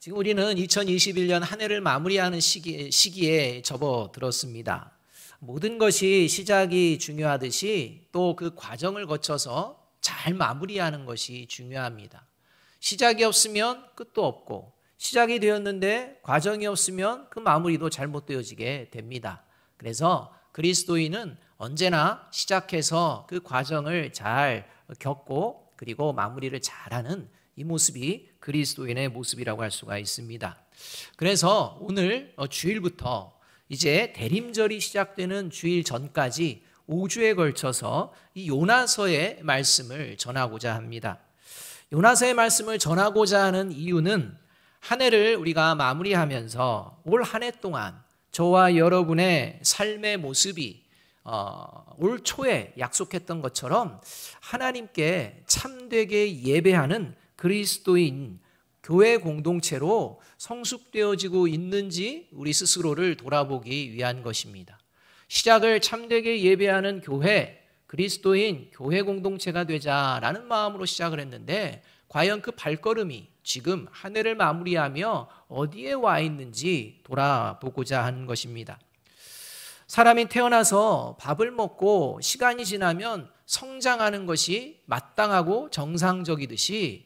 지금 우리는 2021년 한 해를 마무리하는 시기에 접어들었습니다. 모든 것이 시작이 중요하듯이 또 그 과정을 거쳐서 잘 마무리하는 것이 중요합니다. 시작이 없으면 끝도 없고, 시작이 되었는데 과정이 없으면 그 마무리도 잘못되어지게 됩니다. 그래서 그리스도인은 언제나 시작해서 그 과정을 잘 겪고 그리고 마무리를 잘하는 이 모습이 그리스도인의 모습이라고 할 수가 있습니다. 그래서 오늘 주일부터 이제 대림절이 시작되는 주일 전까지 5주에 걸쳐서 이 요나서의 말씀을 전하고자 합니다. 요나서의 말씀을 전하고자 하는 이유는 한 해를 우리가 마무리하면서 올 한 해 동안 저와 여러분의 삶의 모습이 올 초에 약속했던 것처럼 하나님께 참되게 예배하는 그리스도인 교회 공동체로 성숙되어지고 있는지 우리 스스로를 돌아보기 위한 것입니다. 시작을 참되게 예배하는 교회, 그리스도인 교회 공동체가 되자라는 마음으로 시작을 했는데 과연 그 발걸음이 지금 한 해를 마무리하며 어디에 와 있는지 돌아보고자 하는 것입니다. 사람이 태어나서 밥을 먹고 시간이 지나면 성장하는 것이 마땅하고 정상적이듯이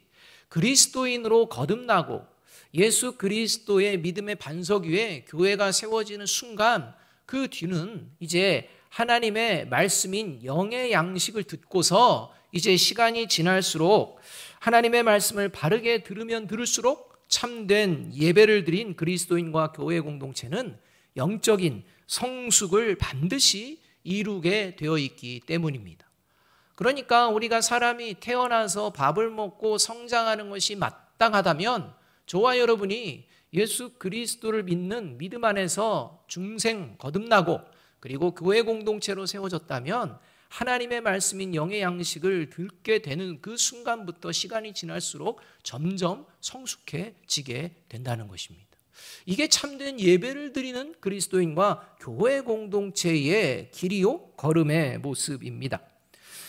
그리스도인으로 거듭나고 예수 그리스도의 믿음의 반석 위에 교회가 세워지는 순간 그 뒤는 이제 하나님의 말씀인 영의 양식을 듣고서 이제 시간이 지날수록 하나님의 말씀을 바르게 들으면 들을수록 참된 예배를 드린 그리스도인과 교회 공동체는 영적인 성숙을 반드시 이루게 되어 있기 때문입니다. 그러니까 우리가 사람이 태어나서 밥을 먹고 성장하는 것이 마땅하다면 저와 여러분이 예수 그리스도를 믿는 믿음 안에서 중생 거듭나고 그리고 교회 공동체로 세워졌다면 하나님의 말씀인 영의 양식을 듣게 되는 그 순간부터 시간이 지날수록 점점 성숙해지게 된다는 것입니다. 이게 참된 예배를 드리는 그리스도인과 교회 공동체의 길이요 걸음의 모습입니다.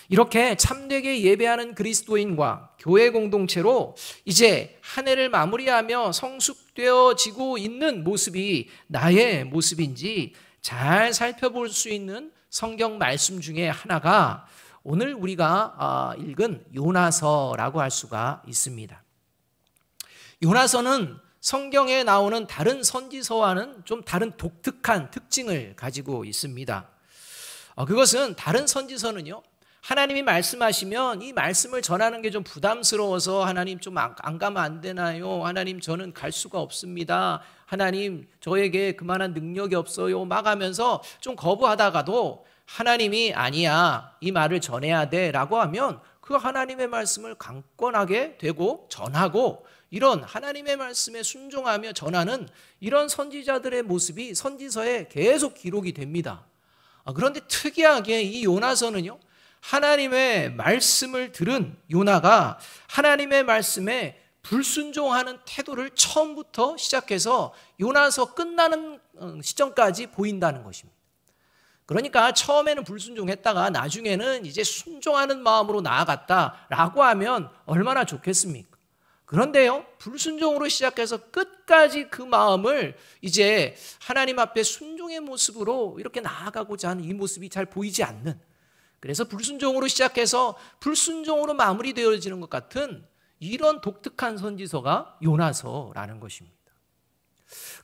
이렇게 참되게 예배하는 그리스도인과 교회 공동체로 이제 한 해를 마무리하며 성숙되어지고 있는 모습이 나의 모습인지 잘 살펴볼 수 있는 성경 말씀 중에 하나가 오늘 우리가 읽은 요나서라고 할 수가 있습니다. 요나서는 성경에 나오는 다른 선지서와는 좀 다른 독특한 특징을 가지고 있습니다. 그것은 다른 선지서는요, 하나님이 말씀하시면 이 말씀을 전하는 게 좀 부담스러워서 하나님 좀 안 가면 안 되나요? 하나님 저는 갈 수가 없습니다. 하나님 저에게 그만한 능력이 없어요. 막 하면서 좀 거부하다가도 하나님이 아니야 이 말을 전해야 돼 라고 하면 그 하나님의 말씀을 강권하게 되고 전하고 이런 하나님의 말씀에 순종하며 전하는 이런 선지자들의 모습이 선지서에 계속 기록이 됩니다. 그런데 특이하게 이 요나서는요, 하나님의 말씀을 들은 요나가 하나님의 말씀에 불순종하는 태도를 처음부터 시작해서 요나서 끝나는 시점까지 보인다는 것입니다. 그러니까 처음에는 불순종했다가 나중에는 이제 순종하는 마음으로 나아갔다라고 하면 얼마나 좋겠습니까? 그런데요, 불순종으로 시작해서 끝까지 그 마음을 이제 하나님 앞에 순종의 모습으로 이렇게 나아가고자 하는 이 모습이 잘 보이지 않는, 그래서 불순종으로 시작해서 불순종으로 마무리되어지는 것 같은 이런 독특한 선지서가 요나서라는 것입니다.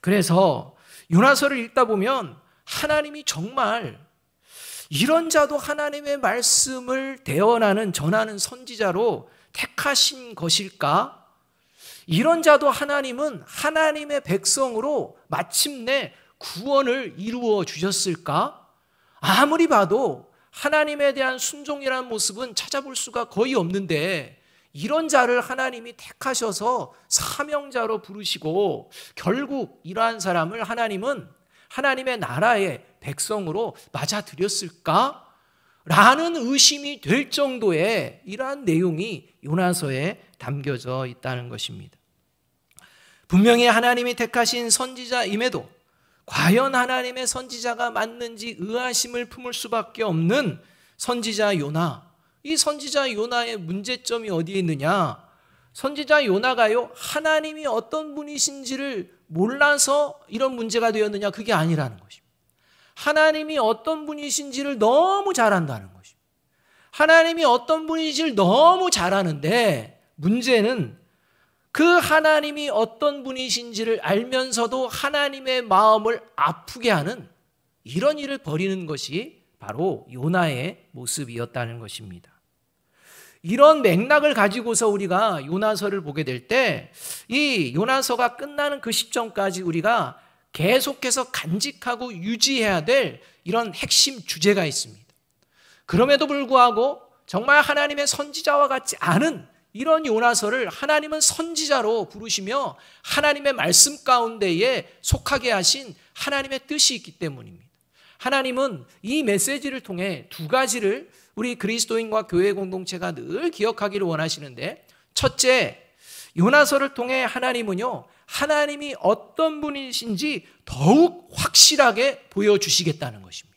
그래서 요나서를 읽다 보면 하나님이 정말 이런 자도 하나님의 말씀을 대언하는 전하는 선지자로 택하신 것일까? 이런 자도 하나님은 하나님의 백성으로 마침내 구원을 이루어 주셨을까? 아무리 봐도 하나님에 대한 순종이라는 모습은 찾아볼 수가 거의 없는데 이런 자를 하나님이 택하셔서 사명자로 부르시고 결국 이러한 사람을 하나님은 하나님의 나라의 백성으로 맞아들였을까? 라는 의심이 될 정도의 이러한 내용이 요나서에 담겨져 있다는 것입니다. 분명히 하나님이 택하신 선지자임에도 과연 하나님의 선지자가 맞는지 의아심을 품을 수밖에 없는 선지자 요나. 이 선지자 요나의 문제점이 어디에 있느냐? 선지자 요나가요, 하나님이 어떤 분이신지를 몰라서 이런 문제가 되었느냐, 그게 아니라는 것입니다. 하나님이 어떤 분이신지를 너무 잘 안다는 것입니다. 하나님이 어떤 분이신지를 너무 잘 아는데, 문제는 그 하나님이 어떤 분이신지를 알면서도 하나님의 마음을 아프게 하는 이런 일을 벌이는 것이 바로 요나의 모습이었다는 것입니다. 이런 맥락을 가지고서 우리가 요나서를 보게 될 때 이 요나서가 끝나는 그 시점까지 우리가 계속해서 간직하고 유지해야 될 이런 핵심 주제가 있습니다. 그럼에도 불구하고 정말 하나님의 선지자와 같지 않은 이런 요나서를 하나님은 선지자로 부르시며 하나님의 말씀 가운데에 속하게 하신 하나님의 뜻이 있기 때문입니다. 하나님은 이 메시지를 통해 두 가지를 우리 그리스도인과 교회 공동체가 늘 기억하기를 원하시는데, 첫째, 요나서를 통해 하나님은요, 하나님이 어떤 분이신지 더욱 확실하게 보여주시겠다는 것입니다.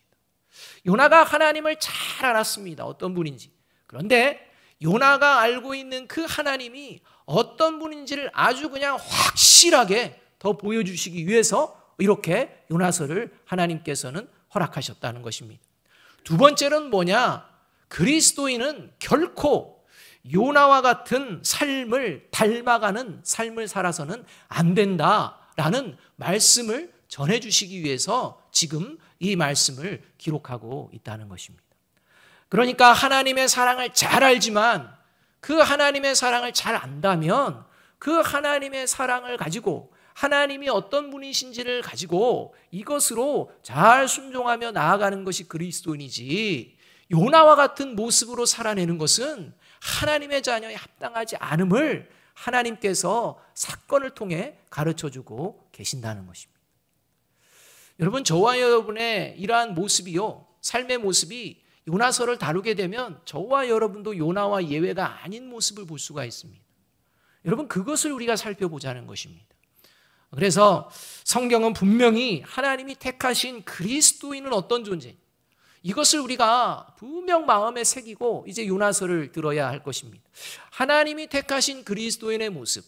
요나가 하나님을 잘 알았습니다. 어떤 분인지. 그런데 요나가 알고 있는 그 하나님이 어떤 분인지를 아주 그냥 확실하게 더 보여주시기 위해서 이렇게 요나서를 하나님께서는 허락하셨다는 것입니다. 두 번째는 뭐냐? 그리스도인은 결코 요나와 같은 삶을 닮아가는 삶을 살아서는 안 된다라는 말씀을 전해주시기 위해서 지금 이 말씀을 기록하고 있다는 것입니다. 그러니까 하나님의 사랑을 잘 알지만 그 하나님의 사랑을 잘 안다면 그 하나님의 사랑을 가지고 하나님이 어떤 분이신지를 가지고 이것으로 잘 순종하며 나아가는 것이 그리스도인이지, 요나와 같은 모습으로 살아내는 것은 하나님의 자녀에 합당하지 않음을 하나님께서 사건을 통해 가르쳐주고 계신다는 것입니다. 여러분, 저와 여러분의 이러한 모습이요, 삶의 모습이 요나서를 다루게 되면 저와 여러분도 요나와 예외가 아닌 모습을 볼 수가 있습니다. 여러분, 그것을 우리가 살펴보자는 것입니다. 그래서 성경은 분명히 하나님이 택하신 그리스도인은 어떤 존재, 이것을 우리가 분명 마음에 새기고 이제 요나서를 들어야 할 것입니다. 하나님이 택하신 그리스도인의 모습,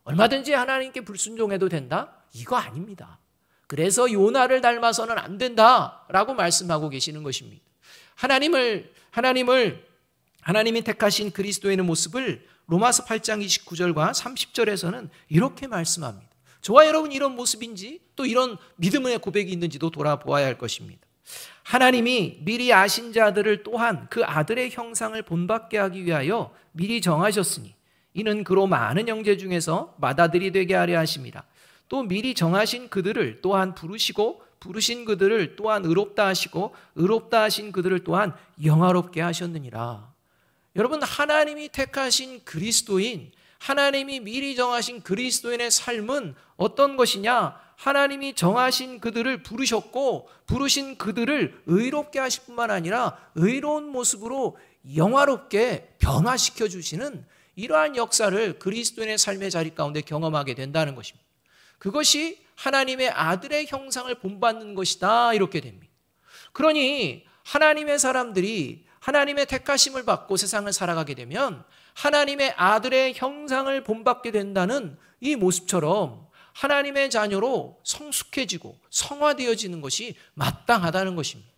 얼마든지 하나님께 불순종해도 된다? 이거 아닙니다. 그래서 요나를 닮아서는 안 된다라고 말씀하고 계시는 것입니다. 하나님이 택하신 그리스도인의 모습을 로마서 8장 29절과 30절에서는 이렇게 말씀합니다. 저와 여러분 이런 모습인지 또 이런 믿음의 고백이 있는지도 돌아보아야 할 것입니다. 하나님이 미리 아신 자들을 또한 그 아들의 형상을 본받게 하기 위하여 미리 정하셨으니 이는 그로 많은 형제 중에서 맏아들이 되게 하려 하심이라. 또 미리 정하신 그들을 또한 부르시고 부르신 그들을 또한 의롭다 하시고 의롭다 하신 그들을 또한 영화롭게 하셨느니라. 여러분, 하나님이 택하신 그리스도인, 하나님이 미리 정하신 그리스도인의 삶은 어떤 것이냐? 하나님이 정하신 그들을 부르셨고 부르신 그들을 의롭게 하실 뿐만 아니라 의로운 모습으로 영화롭게 변화시켜 주시는 이러한 역사를 그리스도인의 삶의 자리 가운데 경험하게 된다는 것입니다. 그것이 하나님의 아들의 형상을 본받는 것이다, 이렇게 됩니다. 그러니 하나님의 사람들이 하나님의 택하심을 받고 세상을 살아가게 되면 하나님의 아들의 형상을 본받게 된다는 이 모습처럼 하나님의 자녀로 성숙해지고 성화되어지는 것이 마땅하다는 것입니다.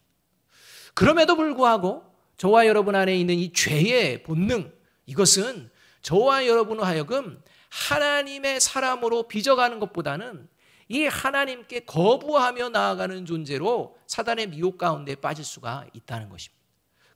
그럼에도 불구하고 저와 여러분 안에 있는 이 죄의 본능, 이것은 저와 여러분으로 하여금 하나님의 사람으로 빚어가는 것보다는 이 하나님께 거부하며 나아가는 존재로 사단의 미혹 가운데 빠질 수가 있다는 것입니다.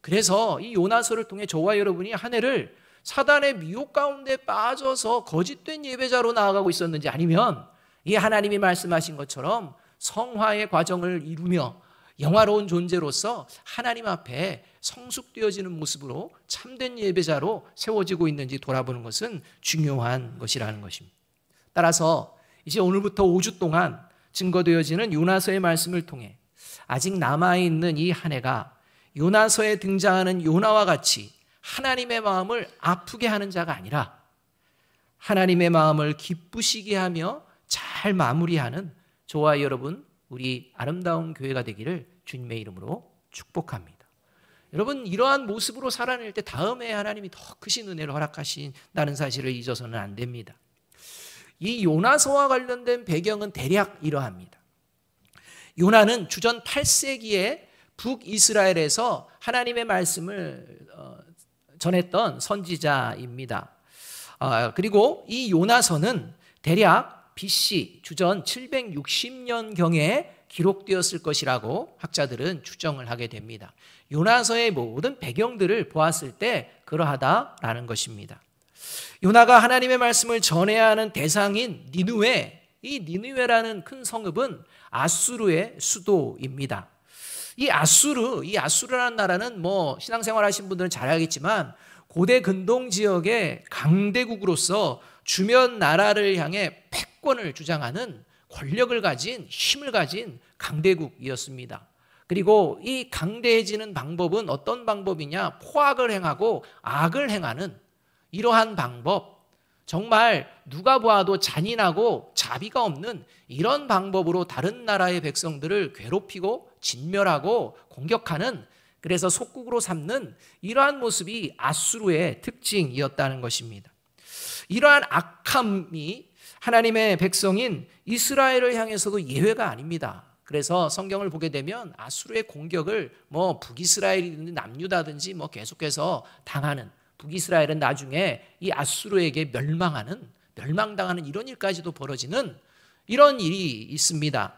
그래서 이 요나서를 통해 저와 여러분이 한 해를 사단의 미혹 가운데 빠져서 거짓된 예배자로 나아가고 있었는지, 아니면 이 하나님이 말씀하신 것처럼 성화의 과정을 이루며 영화로운 존재로서 하나님 앞에 성숙되어지는 모습으로 참된 예배자로 세워지고 있는지 돌아보는 것은 중요한 것이라는 것입니다. 따라서 이제 오늘부터 5주 동안 증거되어지는 요나서의 말씀을 통해 아직 남아있는 이 한 해가 요나서에 등장하는 요나와 같이 하나님의 마음을 아프게 하는 자가 아니라 하나님의 마음을 기쁘시게 하며 잘 마무리하는 저와 여러분, 우리 아름다운 교회가 되기를 주님의 이름으로 축복합니다. 여러분, 이러한 모습으로 살아낼 때 다음에 하나님이 더 크신 은혜를 허락하신다는 사실을 잊어서는 안 됩니다. 이 요나서와 관련된 배경은 대략 이러합니다. 요나는 주전 8세기에 북이스라엘에서 하나님의 말씀을 전했던 선지자입니다. 그리고 이 요나서는 대략 BC 주전 760년경에 기록되었을 것이라고 학자들은 추정을 하게 됩니다. 요나서의 모든 배경들을 보았을 때 그러하다라는 것입니다. 요나가 하나님의 말씀을 전해야 하는 대상인 니느웨, 이 니느웨라는 큰 성읍은 아수르의 수도입니다. 이 아수르라는 나라는 신앙생활 하신 분들은 잘 알겠지만 고대 근동 지역의 강대국으로서 주변 나라를 향해 패권을 주장하는 권력을 가진, 힘을 가진 강대국이었습니다. 그리고 이 강대해지는 방법은 어떤 방법이냐? 포악을 행하고 악을 행하는 이러한 방법, 정말 누가 보아도 잔인하고 자비가 없는 이런 방법으로 다른 나라의 백성들을 괴롭히고 진멸하고 공격하는, 그래서 속국으로 삼는 이러한 모습이 아수르의 특징이었다는 것입니다. 이러한 악함이 하나님의 백성인 이스라엘을 향해서도 예외가 아닙니다. 그래서 성경을 보게 되면 아수르의 공격을 북이스라엘이든지 남유다든지 계속해서 당하는, 북이스라엘은 나중에 이 아수르에게 멸망당하는 이런 일까지도 벌어지는 이런 일이 있습니다.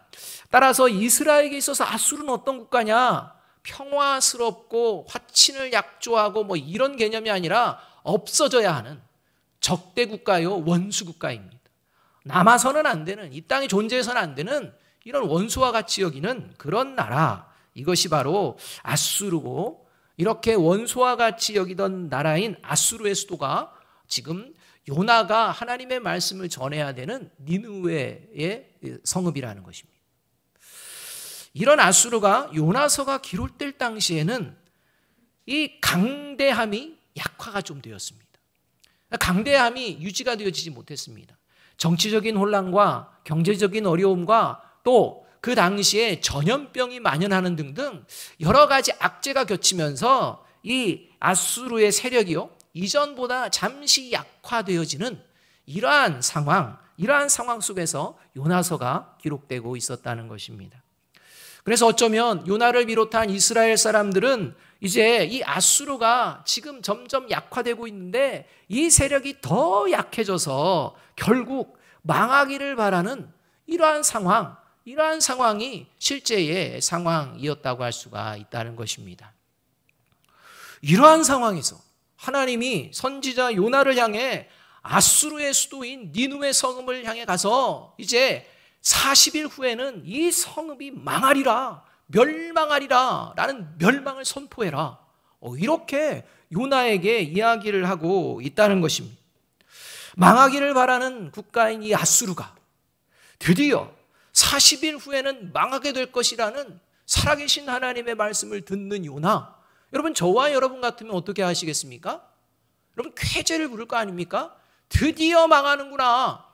따라서 이스라엘에게 있어서 아수르는 어떤 국가냐? 평화스럽고 화친을 약조하고 이런 개념이 아니라 없어져야 하는 적대 국가요, 원수 국가입니다. 남아서는 안 되는, 이 땅에 존재해서는 안 되는 이런 원수와 같이 여기는 그런 나라, 이것이 바로 아수르고, 이렇게 원수와 같이 여기던 나라인 아수르의 수도가 지금 요나가 하나님의 말씀을 전해야 되는 니느웨의 성읍이라는 것입니다. 이런 아수르가 요나서가 기록될 당시에는 이 강대함이 약화가 좀 되었습니다. 강대함이 유지가 되어지지 못했습니다. 정치적인 혼란과 경제적인 어려움과 또 그 당시에 전염병이 만연하는 등등 여러 가지 악재가 겹치면서 이 아수르의 세력이요, 이전보다 잠시 약화되어지는 이러한 상황 속에서 요나서가 기록되고 있었다는 것입니다. 그래서 어쩌면 요나를 비롯한 이스라엘 사람들은 이제 이 아수르가 지금 점점 약화되고 있는데 이 세력이 더 약해져서 결국 망하기를 바라는 이러한 상황이 실제의 상황이었다고 할 수가 있다는 것입니다. 이러한 상황에서 하나님이 선지자 요나를 향해 아수르의 수도인 니느웨 성읍을 향해 가서 이제 40일 후에는 이 성읍이 멸망하리라 라는 멸망을 선포해라, 이렇게 요나에게 이야기를 하고 있다는 것입니다. 망하기를 바라는 국가인 이 아수르가 드디어 40일 후에는 망하게 될 것이라는 살아계신 하나님의 말씀을 듣는 요나, 여러분, 저와 여러분 같으면 어떻게 하시겠습니까? 여러분, 쾌재를 부를 거 아닙니까? 드디어 망하는구나,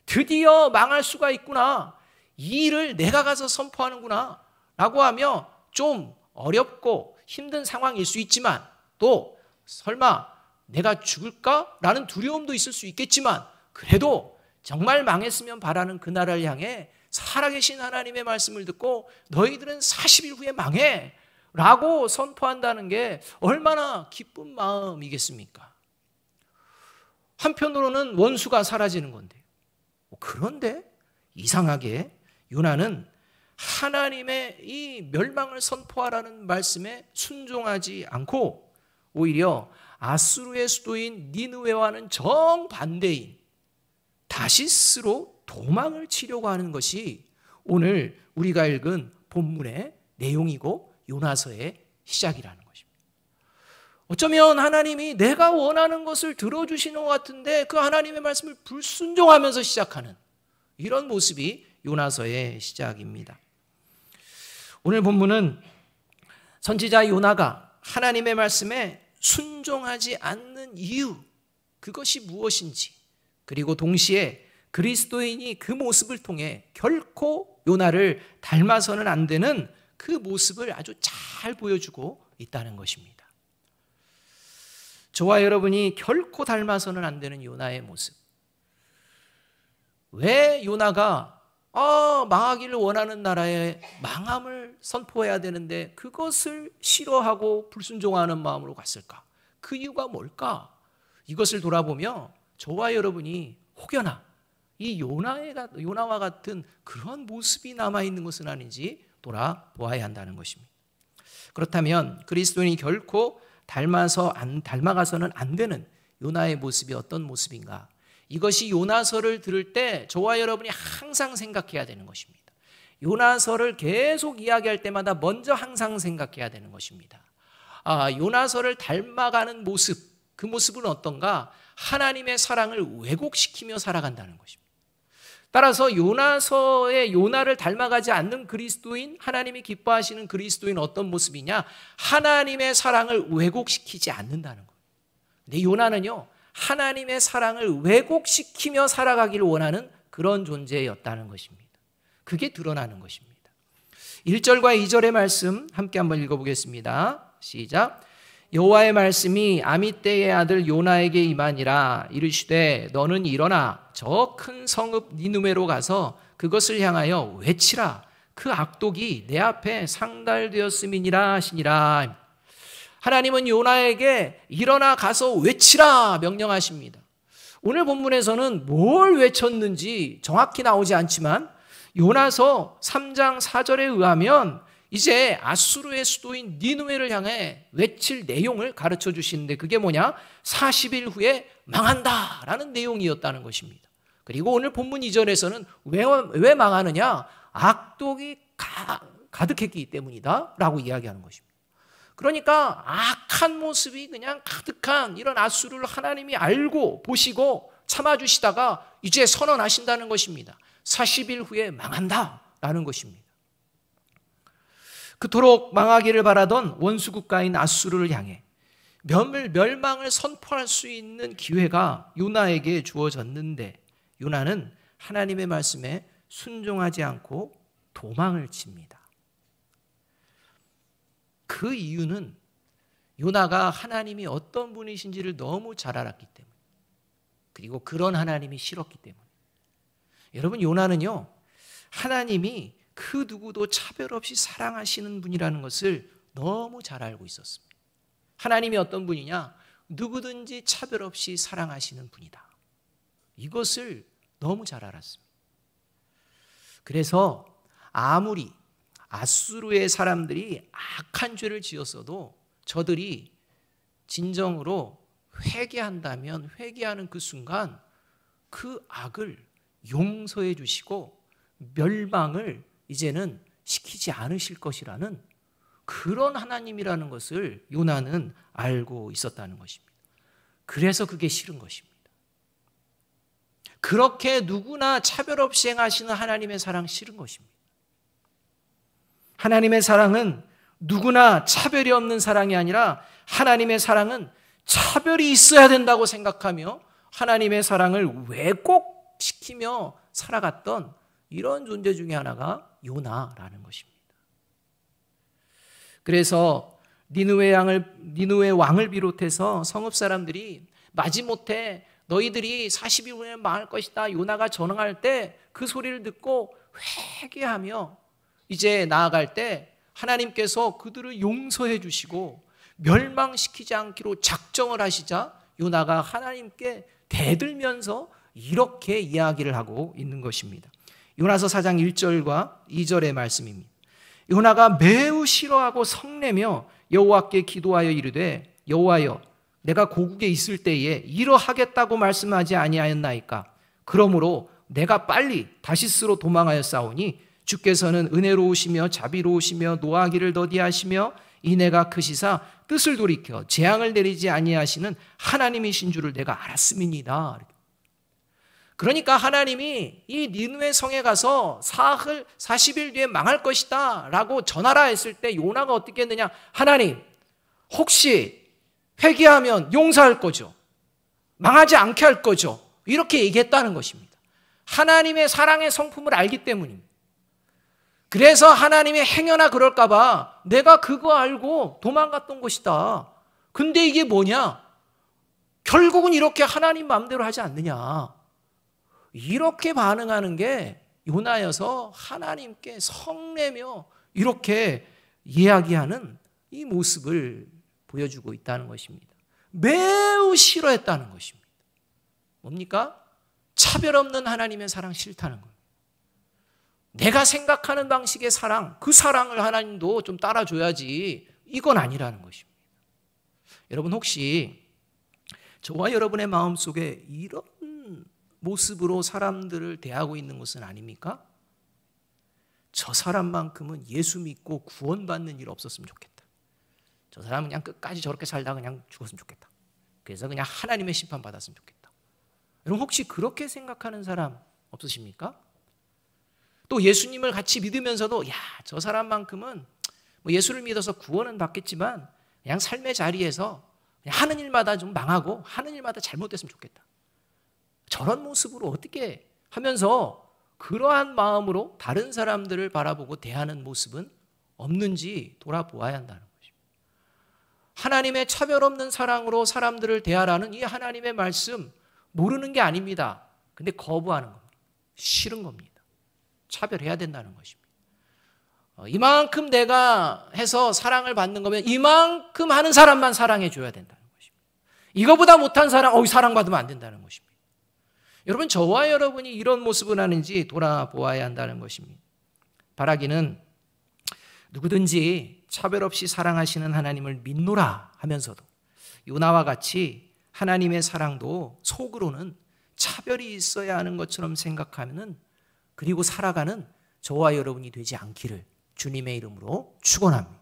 드디어 망할 수가 있구나, 이 일을 내가 가서 선포하는구나 라고 하며 좀 어렵고 힘든 상황일 수 있지만, 또 설마 내가 죽을까? 라는 두려움도 있을 수 있겠지만, 그래도 정말 망했으면 바라는 그 나라를 향해 살아계신 하나님의 말씀을 듣고 너희들은 40일 후에 망해 라고 선포한다는 게 얼마나 기쁜 마음이겠습니까? 한편으로는 원수가 사라지는 건데요. 그런데 이상하게 요나는 하나님의 이 멸망을 선포하라는 말씀에 순종하지 않고 오히려 아수르의 수도인 니느웨와는 정반대인 다시스로 도망을 치려고 하는 것이 오늘 우리가 읽은 본문의 내용이고 요나서의 시작이라는 것입니다. 어쩌면 하나님이 내가 원하는 것을 들어주시는 것 같은데 그 하나님의 말씀을 불순종하면서 시작하는 이런 모습이 요나서의 시작입니다. 오늘 본문은 선지자 요나가 하나님의 말씀에 순종하지 않는 이유, 그것이 무엇인지, 그리고 동시에 그리스도인이 그 모습을 통해 결코 요나를 닮아서는 안 되는 그 모습을 아주 잘 보여주고 있다는 것입니다. 저와 여러분이 결코 닮아서는 안 되는 요나의 모습. 왜 요나가 망하기를 원하는 나라에 망함을 선포해야 되는데 그것을 싫어하고 불순종하는 마음으로 갔을까? 그 이유가 뭘까? 이것을 돌아보며 저와 여러분이 혹여나 이 요나와 같은 그런 모습이 남아있는 것은 아닌지 돌아보아야 한다는 것입니다. 그렇다면 그리스도인이 결코 닮아가서는 안 되는 요나의 모습이 어떤 모습인가? 이것이 요나서를 들을 때 저와 여러분이 항상 생각해야 되는 것입니다. 요나서를 계속 이야기할 때마다 먼저 항상 생각해야 되는 것입니다. 요나서를 닮아가는 모습, 그 모습은 어떤가? 하나님의 사랑을 왜곡시키며 살아간다는 것입니다. 따라서 요나서의 요나를 닮아가지 않는 그리스도인, 하나님이 기뻐하시는 그리스도인 어떤 모습이냐? 하나님의 사랑을 왜곡시키지 않는다는 거예요. 근데 요나는요, 하나님의 사랑을 왜곡시키며 살아가기를 원하는 그런 존재였다는 것입니다. 그게 드러나는 것입니다. 1절과 2절의 말씀 함께 한번 읽어보겠습니다. 시작. 여호와의 말씀이 아미떼의 아들 요나에게 임하니라. 이르시되 너는 일어나 저 큰 성읍 니느웨로 가서 그것을 향하여 외치라. 그 악독이 내 앞에 상달되었음이니라 하시니라. 하나님은 요나에게 일어나 가서 외치라 명령하십니다. 오늘 본문에서는 뭘 외쳤는지 정확히 나오지 않지만 요나서 3장 4절에 의하면 이제 아수르의 수도인 니느웨를 향해 외칠 내용을 가르쳐 주시는데 그게 뭐냐? 40일 후에 망한다라는 내용이었다는 것입니다. 그리고 오늘 본문 2절에서는 왜 망하느냐? 악독이 가득했기 때문이다 라고 이야기하는 것입니다. 그러니까 악한 모습이 그냥 가득한 이런 아수르를 하나님이 알고 보시고 참아주시다가 이제 선언하신다는 것입니다. 40일 후에 망한다라는 것입니다. 그토록 망하기를 바라던 원수 국가인 아수르를 향해 멸망을 선포할 수 있는 기회가 요나에게 주어졌는데 요나는 하나님의 말씀에 순종하지 않고 도망을 칩니다. 그 이유는 요나가 하나님이 어떤 분이신지를 너무 잘 알았기 때문에, 그리고 그런 하나님이 싫었기 때문에. 여러분, 요나는요, 하나님이 그 누구도 차별 없이 사랑하시는 분이라는 것을 너무 잘 알고 있었습니다. 하나님이 어떤 분이냐? 누구든지 차별 없이 사랑하시는 분이다. 이것을 너무 잘 알았습니다. 그래서 아무리 아수르의 사람들이 악한 죄를 지었어도 저들이 진정으로 회개한다면 회개하는 그 순간 그 악을 용서해 주시고 멸망을 이제는 시키지 않으실 것이라는 그런 하나님이라는 것을 요나는 알고 있었다는 것입니다. 그래서 그게 싫은 것입니다. 그렇게 누구나 차별 없이 행하시는 하나님의 사랑 싫은 것입니다. 하나님의 사랑은 누구나 차별이 없는 사랑이 아니라 하나님의 사랑은 차별이 있어야 된다고 생각하며 하나님의 사랑을 왜곡시키며 살아갔던 이런 존재 중에 하나가 요나라는 것입니다. 그래서 니느웨 왕을 비롯해서 성읍 사람들이 마지못해 너희들이 40일 후에 망할 것이다 요나가 전언할 때 그 소리를 듣고 회개하며 이제 나아갈 때 하나님께서 그들을 용서해 주시고 멸망시키지 않기로 작정을 하시자 요나가 하나님께 대들면서 이렇게 이야기를 하고 있는 것입니다. 요나서 4장 1절과 2절의 말씀입니다. 요나가 매우 싫어하고 성내며 여호와께 기도하여 이르되 여호와여 내가 고국에 있을 때에 이러하겠다고 말씀하지 아니하였나이까? 그러므로 내가 빨리 다시스로 도망하여 싸우니 주께서는 은혜로우시며 자비로우시며 노하기를 더디하시며 인애가 크시사 뜻을 돌이켜 재앙을 내리지 아니하시는 하나님이신 줄을 내가 알았음이니이다. 그러니까 하나님이 이 니느웨 성에 가서 사흘 40일 뒤에 망할 것이다 라고 전하라 했을 때 요나가 어떻게 했느냐? 하나님 혹시 회개하면 용서할 거죠. 망하지 않게 할 거죠. 이렇게 얘기했다는 것입니다. 하나님의 사랑의 성품을 알기 때문입니다. 그래서 하나님이 행여나 그럴까 봐 내가 그거 알고 도망갔던 것이다. 근데 이게 뭐냐? 결국은 이렇게 하나님 마음대로 하지 않느냐. 이렇게 반응하는 게 요나여서 하나님께 성내며 이렇게 이야기하는 이 모습을 보여주고 있다는 것입니다. 매우 싫어했다는 것입니다. 뭡니까? 차별 없는 하나님의 사랑 싫다는 겁니다. 내가 생각하는 방식의 사랑, 그 사랑을 하나님도 좀 따라줘야지, 이건 아니라는 것입니다. 여러분, 혹시 저와 여러분의 마음속에 이런 모습으로 사람들을 대하고 있는 것은 아닙니까? 저 사람만큼은 예수 믿고 구원받는 일 없었으면 좋겠다. 저 사람은 그냥 끝까지 저렇게 살다가 그냥 죽었으면 좋겠다. 그래서 그냥 하나님의 심판 받았으면 좋겠다. 여러분, 혹시 그렇게 생각하는 사람 없으십니까? 또 예수님을 같이 믿으면서도 저 사람만큼은 뭐 예수를 믿어서 구원은 받겠지만 그냥 삶의 자리에서 그냥 하는 일마다 좀 망하고 하는 일마다 잘못됐으면 좋겠다. 저런 모습으로 어떻게 하면서 그러한 마음으로 다른 사람들을 바라보고 대하는 모습은 없는지 돌아보아야 한다는 것입니다. 하나님의 차별 없는 사랑으로 사람들을 대하라는 이 하나님의 말씀 모르는 게 아닙니다. 근데 거부하는 겁니다. 싫은 겁니다. 차별해야 된다는 것입니다. 이만큼 내가 해서 사랑을 받는 거면 이만큼 하는 사람만 사랑해 줘야 된다는 것입니다. 이거보다 못한 사람, 사랑받으면 안 된다는 것입니다. 여러분, 저와 여러분이 이런 모습을 하는지 돌아보아야 한다는 것입니다. 바라기는 누구든지 차별 없이 사랑하시는 하나님을 믿노라 하면서도 요나와 같이 하나님의 사랑도 속으로는 차별이 있어야 하는 것처럼 생각하면은, 그리고 살아가는 저와 여러분이 되지 않기를 주님의 이름으로 축원합니다.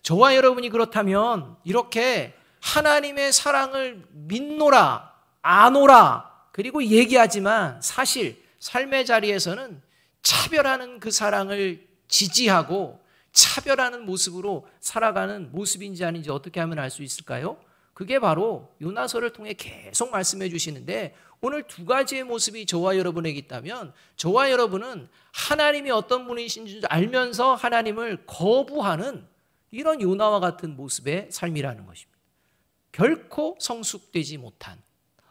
저와 여러분이 그렇다면 이렇게 하나님의 사랑을 믿노라, 아노라, 그리고 얘기하지만 사실 삶의 자리에서는 차별하는 그 사랑을 지지하고 차별하는 모습으로 살아가는 모습인지 아닌지 어떻게 하면 알 수 있을까요? 그게 바로 요나서를 통해 계속 말씀해 주시는데, 오늘 두 가지의 모습이 저와 여러분에게 있다면 저와 여러분은 하나님이 어떤 분이신지 알면서 하나님을 거부하는 이런 요나와 같은 모습의 삶이라는 것입니다. 결코 성숙되지 못한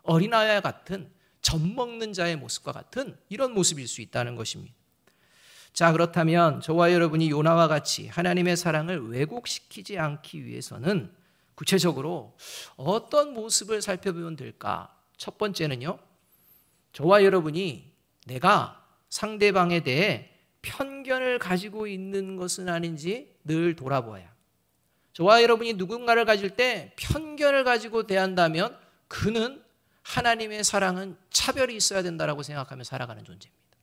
어린아이와 같은 젖먹는 자의 모습과 같은 이런 모습일 수 있다는 것입니다. 자, 그렇다면 저와 여러분이 요나와 같이 하나님의 사랑을 왜곡시키지 않기 위해서는 구체적으로 어떤 모습을 살펴보면 될까? 첫 번째는요, 저와 여러분이 내가 상대방에 대해 편견을 가지고 있는 것은 아닌지 늘 돌아보아야. 저와 여러분이 누군가를 가질 때 편견을 가지고 대한다면 그는 하나님의 사랑은 차별이 있어야 된다고 생각하며 살아가는 존재입니다.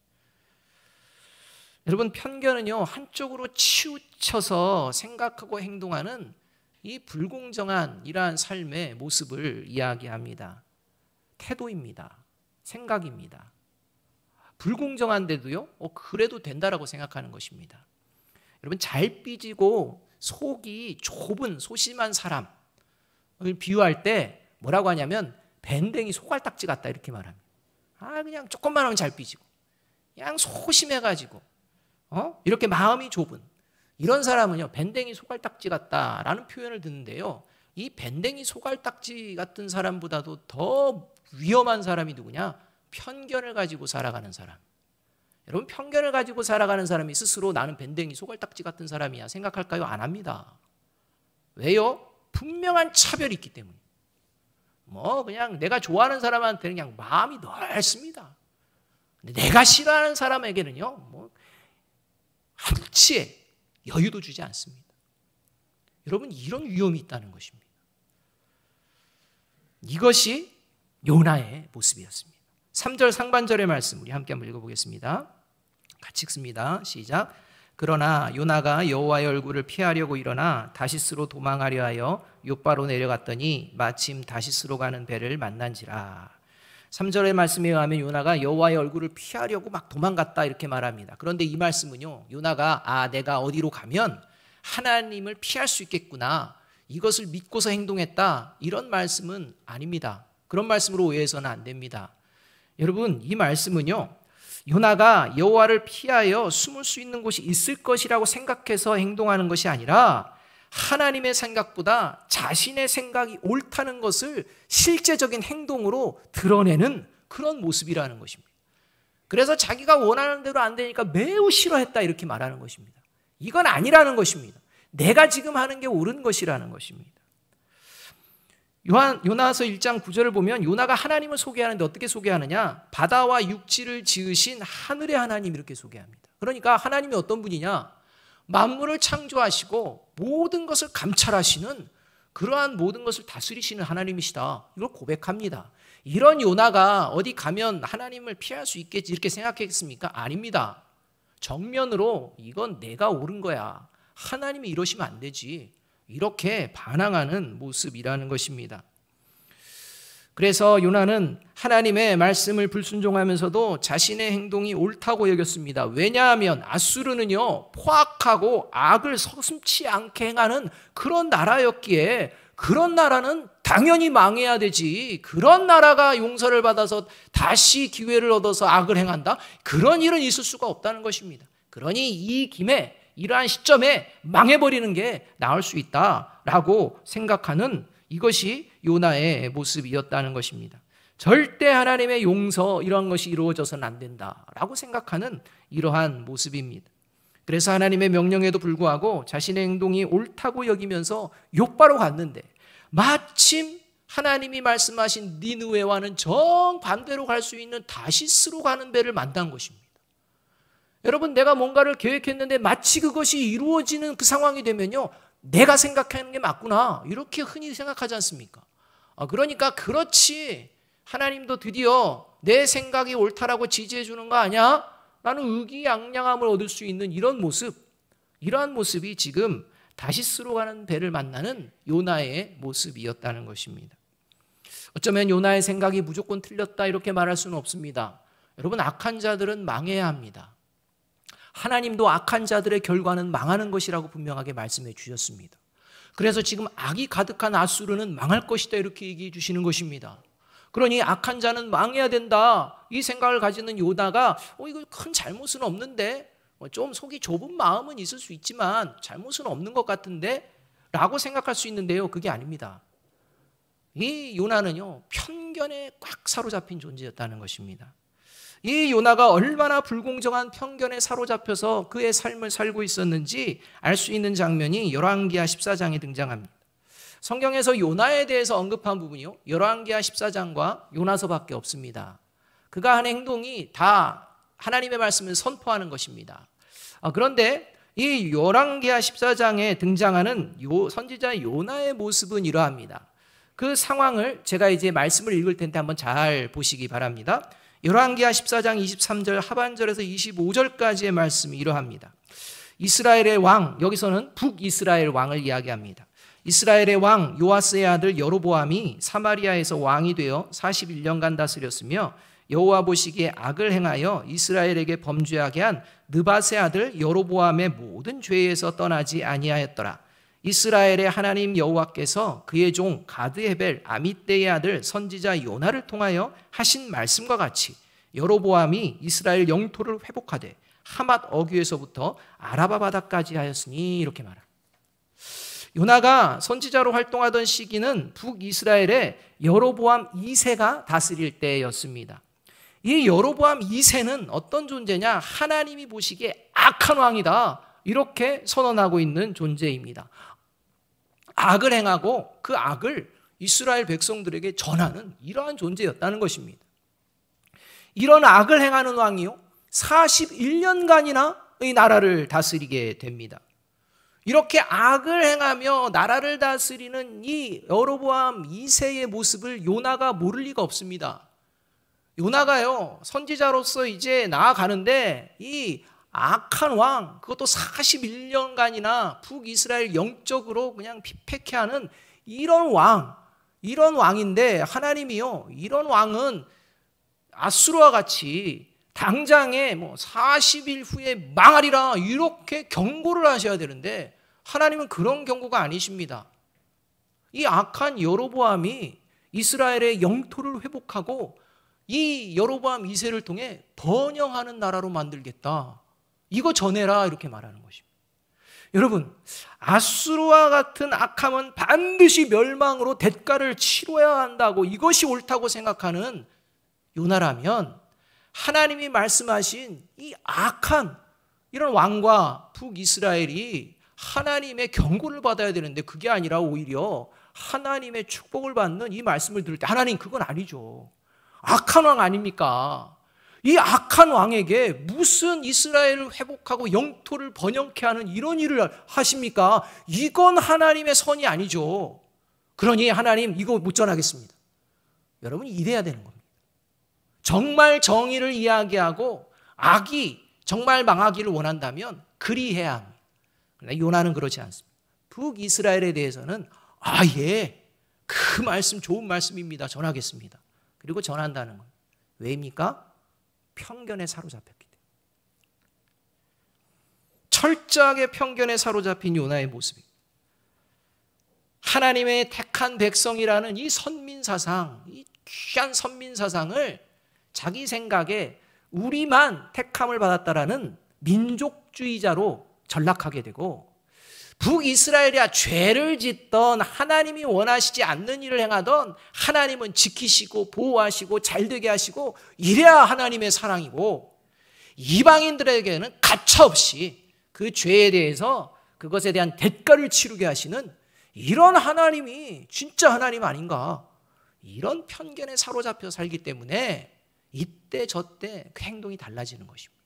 여러분, 편견은요, 한쪽으로 치우쳐서 생각하고 행동하는 이 불공정한 이러한 삶의 모습을 이야기합니다. 태도입니다. 생각입니다. 불공정한데도요, 그래도 된다라고 생각하는 것입니다. 여러분, 잘 삐지고 속이 좁은 소심한 사람을 비유할 때 뭐라고 하냐면 밴댕이 소갈딱지 같다 이렇게 말합니다. 그냥 조금만 하면 잘 삐지고 그냥 소심해가지고 이렇게 마음이 좁은 이런 사람은요, 밴댕이 소갈딱지 같다라는 표현을 듣는데요, 이 밴댕이 소갈딱지 같은 사람보다도 더 위험한 사람이 누구냐? 편견을 가지고 살아가는 사람. 여러분, 편견을 가지고 살아가는 사람이 스스로 나는 밴댕이 소갈딱지 같은 사람이야 생각할까요? 안 합니다. 왜요? 분명한 차별이 있기 때문에. 그냥 내가 좋아하는 사람한테는 그냥 마음이 넓습니다. 근데 내가 싫어하는 사람에게는요, 한치의 여유도 주지 않습니다. 여러분, 이런 위험이 있다는 것입니다. 이것이 요나의 모습이었습니다. 3절 상반절의 말씀 우리 함께 한번 읽어보겠습니다. 같이 읽습니다. 시작. 그러나 요나가 여호와의 얼굴을 피하려고 일어나 다시스로 도망하려 하여 욥바로 내려갔더니 마침 다시스로 가는 배를 만난지라. 3절의 말씀에 의하면 요나가 여호와의 얼굴을 피하려고 막 도망갔다 이렇게 말합니다. 그런데 이 말씀은요, 요나가 내가 어디로 가면 하나님을 피할 수 있겠구나, 이것을 믿고서 행동했다, 이런 말씀은 아닙니다. 그런 말씀으로 오해해서는 안 됩니다. 여러분, 이 말씀은요, 요나가 여호와를 피하여 숨을 수 있는 곳이 있을 것이라고 생각해서 행동하는 것이 아니라 하나님의 생각보다 자신의 생각이 옳다는 것을 실제적인 행동으로 드러내는 그런 모습이라는 것입니다. 그래서 자기가 원하는 대로 안 되니까 매우 싫어했다 이렇게 말하는 것입니다. 이건 아니라는 것입니다. 내가 지금 하는 게 옳은 것이라는 것입니다. 요나서 1장 9절을 보면 요나가 하나님을 소개하는데 어떻게 소개하느냐? 바다와 육지를 지으신 하늘의 하나님 이렇게 소개합니다. 그러니까 하나님이 어떤 분이냐? 만물을 창조하시고 모든 것을 감찰하시는 그러한 모든 것을 다스리시는 하나님이시다. 이걸 고백합니다. 이런 요나가 어디 가면 하나님을 피할 수 있겠지 이렇게 생각했습니까? 아닙니다. 정면으로 이건 내가 옳은 거야. 하나님이 이러시면 안 되지. 이렇게 반항하는 모습이라는 것입니다. 그래서 요나는 하나님의 말씀을 불순종하면서도 자신의 행동이 옳다고 여겼습니다. 왜냐하면 아수르는요 포악하고 악을 서슴지 않게 행하는 그런 나라였기에 그런 나라는 당연히 망해야 되지. 그런 나라가 용서를 받아서 다시 기회를 얻어서 악을 행한다? 그런 일은 있을 수가 없다는 것입니다. 그러니 이 김에 이러한 시점에 망해버리는 게 나을 수 있다라고 생각하는 이것이 요나의 모습이었다는 것입니다. 절대 하나님의 용서 이런 것이 이루어져서는 안 된다라고 생각하는 이러한 모습입니다. 그래서 하나님의 명령에도 불구하고 자신의 행동이 옳다고 여기면서 욥바로 갔는데 마침 하나님이 말씀하신 니느웨와는 정반대로 갈 수 있는 다시스로 가는 배를 만난 것입니다. 여러분, 내가 뭔가를 계획했는데 마치 그것이 이루어지는 그 상황이 되면요, 내가 생각하는 게 맞구나 이렇게 흔히 생각하지 않습니까? 그러니까 그렇지, 하나님도 드디어 내 생각이 옳다라고 지지해 주는 거 아니야? 라는 의기양양함을 얻을 수 있는 이런 모습, 이러한 모습이 지금 다시스로 가는 배를 만나는 요나의 모습이었다는 것입니다. 어쩌면 요나의 생각이 무조건 틀렸다 이렇게 말할 수는 없습니다. 여러분, 악한 자들은 망해야 합니다. 하나님도 악한 자들의 결과는 망하는 것이라고 분명하게 말씀해 주셨습니다. 그래서 지금 악이 가득한 아수르는 망할 것이다 이렇게 얘기해 주시는 것입니다. 그러니 악한 자는 망해야 된다 이 생각을 가지는 요나가 이거 큰 잘못은 없는데, 좀 속이 좁은 마음은 있을 수 있지만 잘못은 없는 것 같은데 라고 생각할 수 있는데요, 그게 아닙니다. 이 요나는요 편견에 꽉 사로잡힌 존재였다는 것입니다. 이 요나가 얼마나 불공정한 편견에 사로잡혀서 그의 삶을 살고 있었는지 알 수 있는 장면이 열왕기하 14장에 등장합니다. 성경에서 요나에 대해서 언급한 부분이요, 열왕기하 14장과 요나서밖에 없습니다. 그가 한 행동이 다 하나님의 말씀을 선포하는 것입니다. 그런데 이 열왕기하 14장에 등장하는 선지자 요나의 모습은 이러합니다. 그 상황을 제가 이제 말씀을 읽을 텐데 한번 잘 보시기 바랍니다. 열왕기하 14장 23절 하반절에서 25절까지의 말씀이 이러합니다. 이스라엘의 왕, 여기서는 북이스라엘 왕을 이야기합니다. 이스라엘의 왕 요아스의 아들 여로보암이 사마리아에서 왕이 되어 41년간 다스렸으며 여호와 보시기에 악을 행하여 이스라엘에게 범죄하게 한 느밧의 아들 여로보암의 모든 죄에서 떠나지 아니하였더라. 이스라엘의 하나님 여호와께서 그의 종 가드헤벨 아미떼의 아들 선지자 요나를 통하여 하신 말씀과 같이 여로보암이 이스라엘 영토를 회복하되 하맛 어귀에서부터 아라바 바다까지 하였으니 이렇게 말합니다. 요나가 선지자로 활동하던 시기는 북이스라엘의 여로보암 2세가 다스릴 때였습니다. 이 여로보암 2세는 어떤 존재냐? 하나님이 보시기에 악한 왕이다 이렇게 선언하고 있는 존재입니다. 악을 행하고 그 악을 이스라엘 백성들에게 전하는 이러한 존재였다는 것입니다. 이런 악을 행하는 왕이요 41년간이나 이 나라를 다스리게 됩니다. 이렇게 악을 행하며 나라를 다스리는 이 여로보암 2세의 모습을 요나가 모를 리가 없습니다. 요나가요 선지자로서 이제 나아가는데 이 악한 왕, 그것도 41년간이나 북이스라엘 영적으로 그냥 피폐케하는 이런 왕인데 하나님이요 이런 왕은 아수르와 같이 당장에 40일 후에 망하리라 이렇게 경고를 하셔야 되는데 하나님은 그런 경고가 아니십니다. 이 악한 여로보암이 이스라엘의 영토를 회복하고 이 여로보암 2세를 통해 번영하는 나라로 만들겠다. 이거 전해라 이렇게 말하는 것입니다. 여러분, 아수르와 같은 악함은 반드시 멸망으로 대가를 치러야 한다고, 이것이 옳다고 생각하는 요나라면 하나님이 말씀하신 이 악한 이런 왕과 북이스라엘이 하나님의 경고를 받아야 되는데 그게 아니라 오히려 하나님의 축복을 받는 이 말씀을 들을 때 하나님 그건 아니죠. 악한 왕 아닙니까? 이 악한 왕에게 무슨 이스라엘을 회복하고 영토를 번영케 하는 이런 일을 하십니까? 이건 하나님의 선이 아니죠. 그러니 하나님 이거 못 전하겠습니다. 여러분 이래야 되는 겁니다. 정말 정의를 이야기하고 악이 정말 망하기를 원한다면 그리해야 합니다. 그러나 요나는 그렇지 않습니다. 북이스라엘에 대해서는 예, 그 말씀 좋은 말씀입니다. 전하겠습니다. 그리고 전한다는 건 왜입니까? 편견에 사로잡혔기 때문에. 철저하게 편견에 사로잡힌 요나의 모습입니다. 하나님의 택한 백성이라는 이 선민사상, 이 귀한 선민사상을 자기 생각에 우리만 택함을 받았다라는 민족주의자로 전락하게 되고, 북이스라엘이야 죄를 짓던 하나님이 원하시지 않는 일을 행하던 하나님은 지키시고 보호하시고 잘되게 하시고 이래야 하나님의 사랑이고, 이방인들에게는 가차없이 그 죄에 대해서 그것에 대한 대가를 치르게 하시는 이런 하나님이 진짜 하나님 아닌가, 이런 편견에 사로잡혀 살기 때문에 이때 저때 그 행동이 달라지는 것입니다.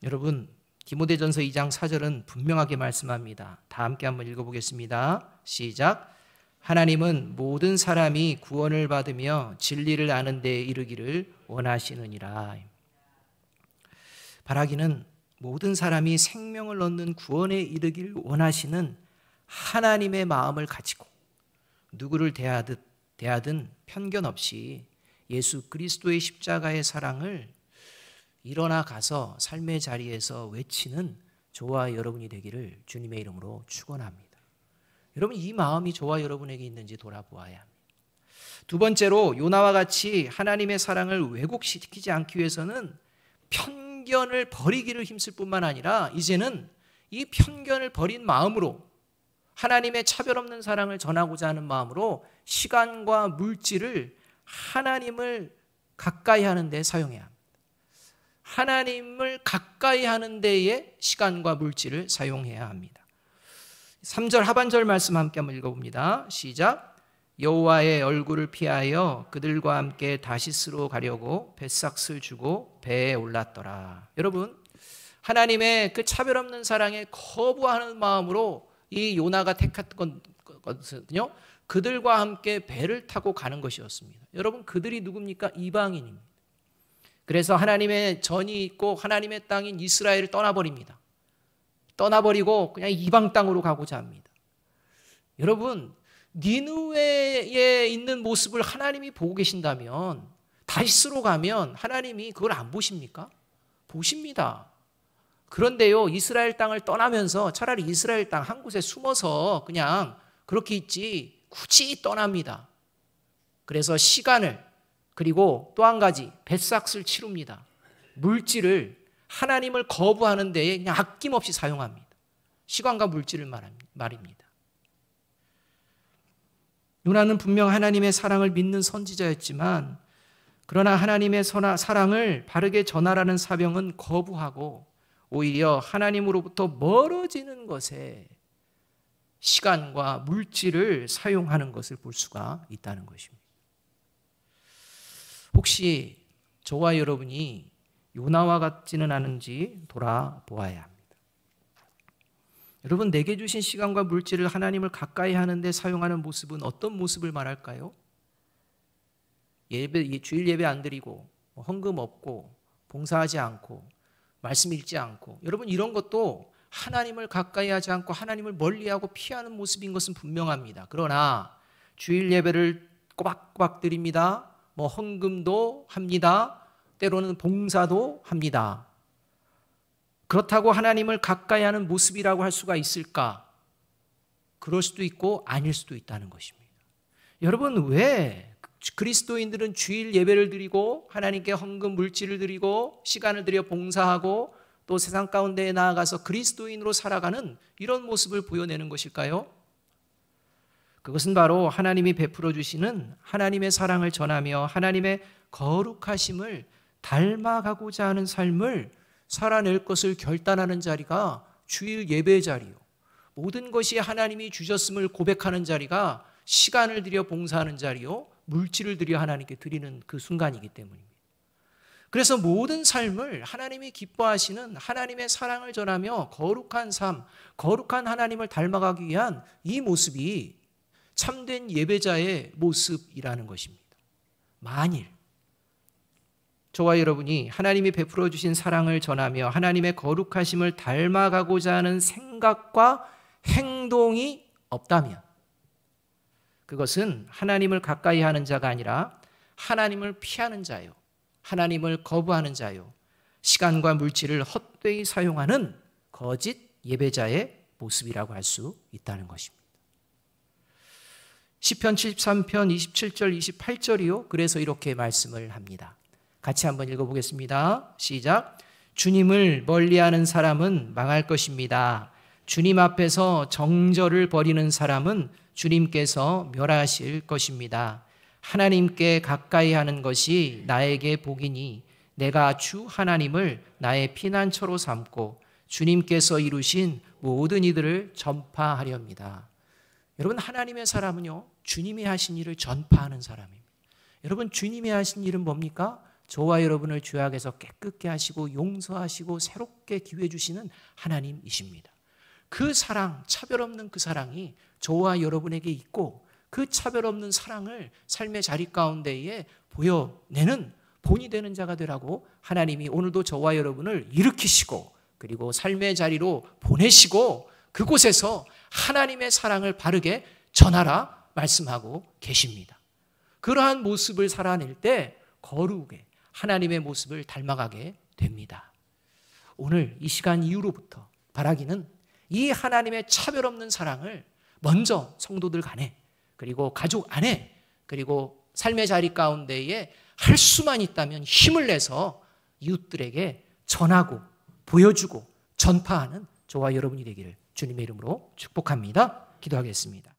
여러분, 디모데전서 2장 4절은 분명하게 말씀합니다. 다 함께 한번 읽어보겠습니다. 시작. 하나님은 모든 사람이 구원을 받으며 진리를 아는 데 이르기를 원하시느니라. 바라기는 모든 사람이 생명을 얻는 구원에 이르기를 원하시는 하나님의 마음을 가지고 누구를 대하든 편견 없이 예수 그리스도의 십자가의 사랑을 일어나 가서 삶의 자리에서 외치는 저와 여러분이 되기를 주님의 이름으로 축원합니다. 여러분, 이 마음이 저와 여러분에게 있는지 돌아보아야 합니다. 두 번째로, 요나와 같이 하나님의 사랑을 왜곡시키지 않기 위해서는 편견을 버리기를 힘쓸 뿐만 아니라 이제는 이 편견을 버린 마음으로 하나님의 차별 없는 사랑을 전하고자 하는 마음으로 시간과 물질을 하나님을 가까이 하는 데 사용해야 합니다. 하나님을 가까이 하는 데에 시간과 물질을 사용해야 합니다. 3절 하반절 말씀 함께 한번 읽어봅니다. 시작. 여호와의 얼굴을 피하여 그들과 함께 다시스로 가려고 뱃삭을 주고 배에 올랐더라. 여러분, 하나님의 그 차별 없는 사랑에 거부하는 마음으로 이 요나가 택했던 것은요, 그들과 함께 배를 타고 가는 것이었습니다. 여러분, 그들이 누굽니까? 이방인입니다. 그래서 하나님의 전이 있고 하나님의 땅인 이스라엘을 떠나버립니다. 떠나버리고 그냥 이방 땅으로 가고자 합니다. 여러분, 니느웨에 있는 모습을 하나님이 보고 계신다면 다시스로 가면 하나님이 그걸 안 보십니까? 보십니다. 그런데요, 이스라엘 땅을 떠나면서 차라리 이스라엘 땅 한 곳에 숨어서 그냥 그렇게 있지 굳이 떠납니다. 그래서 시간을, 그리고 또 한 가지 뱃삭을 치릅니다. 물질을 하나님을 거부하는 데에 그냥 아낌없이 사용합니다. 시간과 물질을 말입니다. 요나는 분명 하나님의 사랑을 믿는 선지자였지만, 그러나 하나님의 사랑을 바르게 전하라는 사명은 거부하고 오히려 하나님으로부터 멀어지는 것에 시간과 물질을 사용하는 것을 볼 수가 있다는 것입니다. 혹시 저와 여러분이 요나와 같지는 않은지 돌아보아야 합니다. 여러분, 내게 주신 시간과 물질을 하나님을 가까이 하는데 사용하는 모습은 어떤 모습을 말할까요? 주일 예배 안 드리고 헌금 없고 봉사하지 않고 말씀 읽지 않고, 여러분 이런 것도 하나님을 가까이 하지 않고 하나님을 멀리하고 피하는 모습인 것은 분명합니다. 그러나 주일 예배를 꼬박꼬박 드립니다. 헌금도 합니다. 때로는 봉사도 합니다. 그렇다고 하나님을 가까이 하는 모습이라고 할 수가 있을까? 그럴 수도 있고 아닐 수도 있다는 것입니다. 여러분, 왜 그리스도인들은 주일 예배를 드리고 하나님께 헌금 물질을 드리고 시간을 들여 봉사하고 또 세상 가운데에 나아가서 그리스도인으로 살아가는 이런 모습을 보여내는 것일까요? 그것은 바로 하나님이 베풀어 주시는 하나님의 사랑을 전하며 하나님의 거룩하심을 닮아가고자 하는 삶을 살아낼 것을 결단하는 자리가 주일 예배의 자리요, 모든 것이 하나님이 주셨음을 고백하는 자리가 시간을 들여 봉사하는 자리요, 물질을 들여 하나님께 드리는 그 순간이기 때문입니다. 그래서 모든 삶을 하나님이 기뻐하시는 하나님의 사랑을 전하며 거룩한 삶, 거룩한 하나님을 닮아가기 위한 이 모습이 참된 예배자의 모습이라는 것입니다. 만일 저와 여러분이 하나님이 베풀어 주신 사랑을 전하며 하나님의 거룩하심을 닮아가고자 하는 생각과 행동이 없다면 그것은 하나님을 가까이 하는 자가 아니라 하나님을 피하는 자요, 하나님을 거부하는 자요, 시간과 물질을 헛되이 사용하는 거짓 예배자의 모습이라고 할 수 있다는 것입니다. 시편 73편 27절 28절이요, 그래서 이렇게 말씀을 합니다. 같이 한번 읽어보겠습니다. 시작. 주님을 멀리하는 사람은 망할 것입니다. 주님 앞에서 정절을 벌이는 사람은 주님께서 멸하실 것입니다. 하나님께 가까이 하는 것이 나에게 복이니 내가 주 하나님을 나의 피난처로 삼고 주님께서 이루신 모든 이들을 전파하렵니다. 여러분, 하나님의 사람은요, 주님이 하신 일을 전파하는 사람입니다. 여러분, 주님이 하신 일은 뭡니까? 저와 여러분을 죄악에서 깨끗게 하시고 용서하시고 새롭게 기회 주시는 하나님이십니다. 그 사랑, 차별 없는 그 사랑이 저와 여러분에게 있고 그 차별 없는 사랑을 삶의 자리 가운데에 보여내는 본이 되는 자가 되라고 하나님이 오늘도 저와 여러분을 일으키시고 그리고 삶의 자리로 보내시고 그곳에서 하나님의 사랑을 바르게 전하라 말씀하고 계십니다. 그러한 모습을 살아낼 때 거룩에 하나님의 모습을 닮아가게 됩니다. 오늘 이 시간 이후로부터 바라기는 이 하나님의 차별 없는 사랑을 먼저 성도들 간에 그리고 가족 안에 그리고 삶의 자리 가운데에 할 수만 있다면 힘을 내서 이웃들에게 전하고 보여주고 전파하는 저와 여러분이 되기를 주님의 이름으로 축복합니다. 기도하겠습니다.